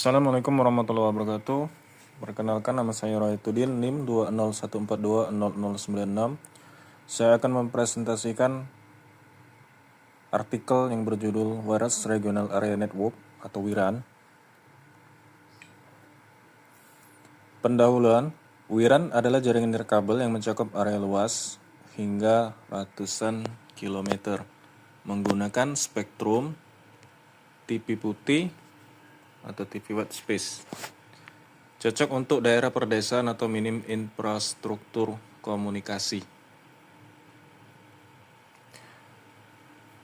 Assalamualaikum warahmatullahi wabarakatuh. Perkenalkan, nama saya Royetudin, NIM 201420096. Saya akan mempresentasikan artikel yang berjudul Wireless Regional Area Network atau WIRAN. Pendahuluan, WIRAN adalah jaringan nirkabel yang mencakup area luas hingga ratusan kilometer menggunakan spektrum TV putih atau TV white space. Cocok untuk daerah perdesaan atau minim infrastruktur komunikasi.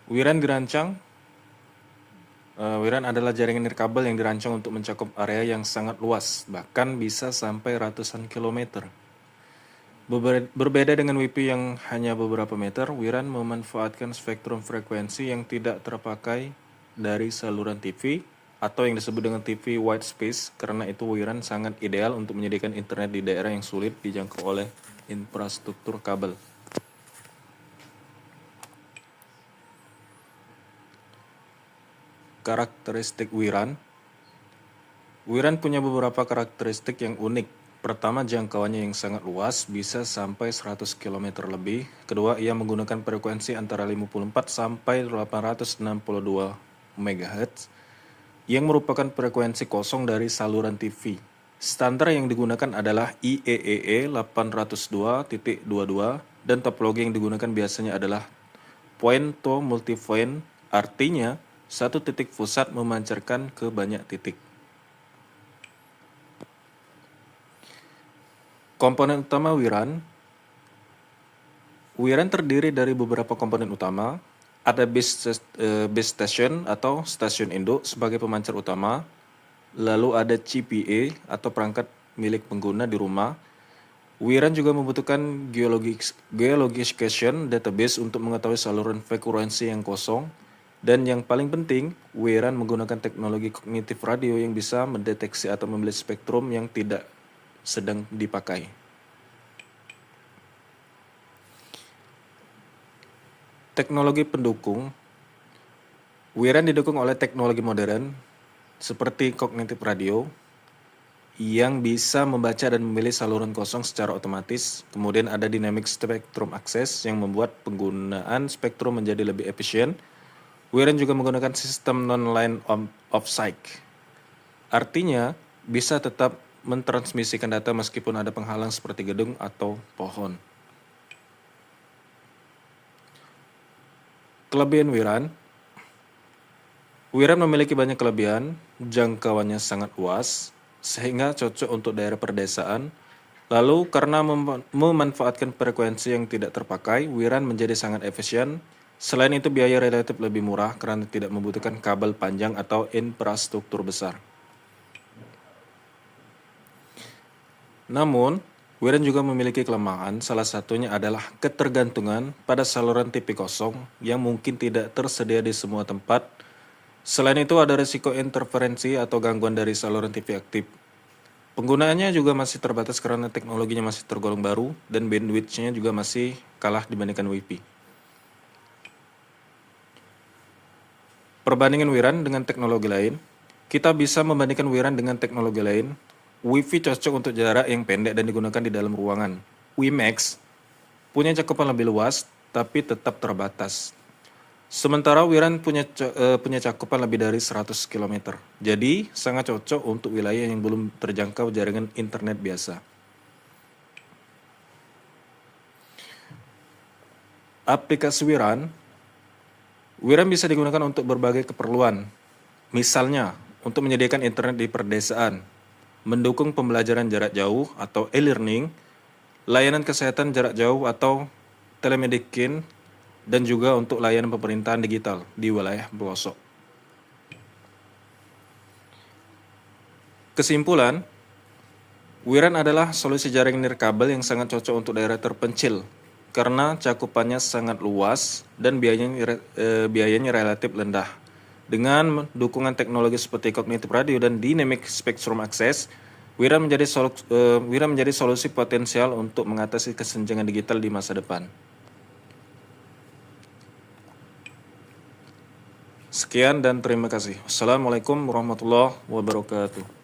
WIRAN adalah jaringan nirkabel yang dirancang untuk mencakup area yang sangat luas, bahkan bisa sampai ratusan kilometer. Berbeda dengan WiFi yang hanya beberapa meter, WIRAN memanfaatkan spektrum frekuensi yang tidak terpakai dari saluran TV atau yang disebut dengan TV white space. Karena itu WIRAN sangat ideal untuk menyediakan internet di daerah yang sulit dijangkau oleh infrastruktur kabel. Karakteristik WIRAN. WIRAN punya beberapa karakteristik yang unik. Pertama, jangkauannya yang sangat luas, bisa sampai 100 km lebih. Kedua, ia menggunakan frekuensi antara 54 sampai 862 MHz, yang merupakan frekuensi kosong dari saluran TV. Standar yang digunakan adalah IEEE 802.22 dan topologi yang digunakan biasanya adalah point to multipoint, artinya satu titik pusat memancarkan ke banyak titik. Komponen utama WIRAN. WIRAN terdiri dari beberapa komponen utama. Ada base station atau stasiun induk sebagai pemancar utama. Lalu ada CPE atau perangkat milik pengguna di rumah. WIRAN juga membutuhkan geolocation database untuk mengetahui saluran frekuensi yang kosong. Dan yang paling penting, WIRAN menggunakan teknologi kognitif radio yang bisa mendeteksi atau memilih spektrum yang tidak sedang dipakai. Teknologi pendukung. WIRAN didukung oleh teknologi modern seperti kognitif radio yang bisa membaca dan memilih saluran kosong secara otomatis. Kemudian ada dynamic spectrum access yang membuat penggunaan spektrum menjadi lebih efisien. WIRAN juga menggunakan sistem non-line of sight. Artinya bisa tetap mentransmisikan data meskipun ada penghalang seperti gedung atau pohon. Kelebihan WIRAN. WIRAN memiliki banyak kelebihan, jangkauannya sangat luas, sehingga cocok untuk daerah perdesaan. Lalu karena memanfaatkan frekuensi yang tidak terpakai, WIRAN menjadi sangat efisien. Selain itu biaya relatif lebih murah karena tidak membutuhkan kabel panjang atau infrastruktur besar. Namun, WIRAN juga memiliki kelemahan, salah satunya adalah ketergantungan pada saluran TV kosong yang mungkin tidak tersedia di semua tempat. Selain itu ada risiko interferensi atau gangguan dari saluran TV aktif. Penggunaannya juga masih terbatas karena teknologinya masih tergolong baru dan bandwidth-nya juga masih kalah dibandingkan WiFi. Perbandingan WIRAN dengan teknologi lain. Kita bisa membandingkan WIRAN dengan teknologi lain. WiFi cocok untuk jarak yang pendek dan digunakan di dalam ruangan. WiMAX punya cakupan lebih luas, tapi tetap terbatas. Sementara WIRAN punya cakupan lebih dari 100 km. Jadi, sangat cocok untuk wilayah yang belum terjangkau jaringan internet biasa. Aplikasi WIRAN. WIRAN bisa digunakan untuk berbagai keperluan. Misalnya, untuk menyediakan internet di perdesaan, mendukung pembelajaran jarak jauh atau e-learning, layanan kesehatan jarak jauh atau telemedicine, dan juga untuk layanan pemerintahan digital di wilayah pelosok. Kesimpulan, WIRAN adalah solusi jaringan nirkabel yang sangat cocok untuk daerah terpencil karena cakupannya sangat luas dan biayanya relatif rendah. Dengan dukungan teknologi seperti kognitif radio dan dynamic spectrum access, WIRAN menjadi solusi potensial untuk mengatasi kesenjangan digital di masa depan. Sekian dan terima kasih. Assalamualaikum warahmatullahi wabarakatuh.